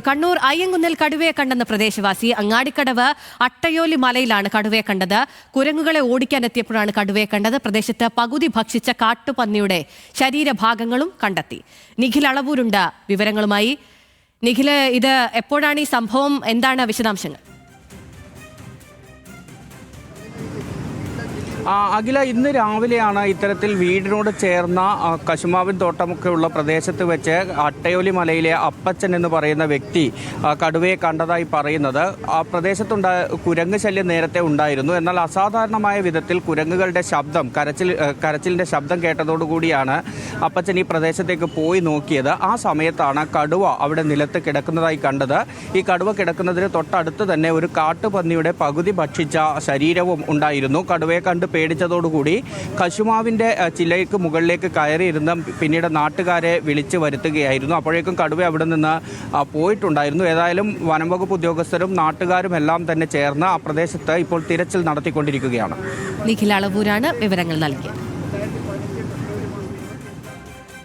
കണ്ണൂർ അയ്യങ്കുന്നിൽ കടുവയെ കണ്ടെന്ന പ്രദേശവാസി. അങ്ങാടിക്കടവ് അട്ടയോലി മലയിലാണ് കടുവയെ കണ്ടത്. കുരങ്ങുകളെ ഓടിക്കാനെത്തിയപ്പോഴാണ് കടുവയെ കണ്ടത്. പ്രദേശത്ത് പകുതി ഭക്ഷിച്ച കാട്ടുപന്നിയുടെ ശരീരഭാഗങ്ങളും കണ്ടെത്തി. നിഖിൽ അളവൂരുണ്ട് വിവരങ്ങളുമായി. നിഖില്, ഇത് എപ്പോഴാണ് ഈ സംഭവം? എന്താണ് വിശദാംശങ്ങൾ? അഖില, ഇന്ന് രാവിലെയാണ് ഇത്തരത്തിൽ വീടിനോട് ചേർന്ന കശുമാവിൻ തോട്ടമൊക്കെ ഉള്ള പ്രദേശത്ത് വെച്ച് അട്ടയോലി മലയിലെ അപ്പച്ചൻ എന്ന് പറയുന്ന വ്യക്തി കടുവയെ കണ്ടതായി പറയുന്നത്. ആ കുരങ്ങ് ശല്യം നേരത്തെ ഉണ്ടായിരുന്നു. എന്നാൽ അസാധാരണമായ വിധത്തിൽ കുരങ്ങുകളുടെ ശബ്ദം, കരച്ചിലിൻ്റെ ശബ്ദം കേട്ടതോടുകൂടിയാണ് അപ്പച്ചൻ ഈ പ്രദേശത്തേക്ക് പോയി നോക്കിയത്. ആ സമയത്താണ് കടുവ അവിടെ നിലത്ത് കിടക്കുന്നതായി കണ്ടത്. ഈ കടുവ കിടക്കുന്നതിന് തൊട്ടടുത്ത് തന്നെ ഒരു കാട്ടുപന്നിയുടെ പകുതി ഭക്ഷിച്ച ശരീരവും ഉണ്ടായിരുന്നു. കടുവയെ കണ്ട് പേടിച്ചതോടുകൂടി കശുമാവിൻ്റെ ചില്ലയ്ക്ക് മുകളിലേക്ക് കയറിയിരുന്ന പിന്നീട് നാട്ടുകാരെ വിളിച്ചു വരുത്തുകയായിരുന്നു. അപ്പോഴേക്കും കടുവ അവിടെ നിന്ന് പോയിട്ടുണ്ടായിരുന്നു. ഏതായാലും വനംവകുപ്പ് ഉദ്യോഗസ്ഥരും നാട്ടുകാരും എല്ലാം തന്നെ ചേർന്ന് ആ പ്രദേശത്ത് ഇപ്പോൾ തിരച്ചിൽ നടത്തിക്കൊണ്ടിരിക്കുകയാണ്. നിഖിൽ അളവൂരാണ് വിവരങ്ങൾ നൽകിയത്.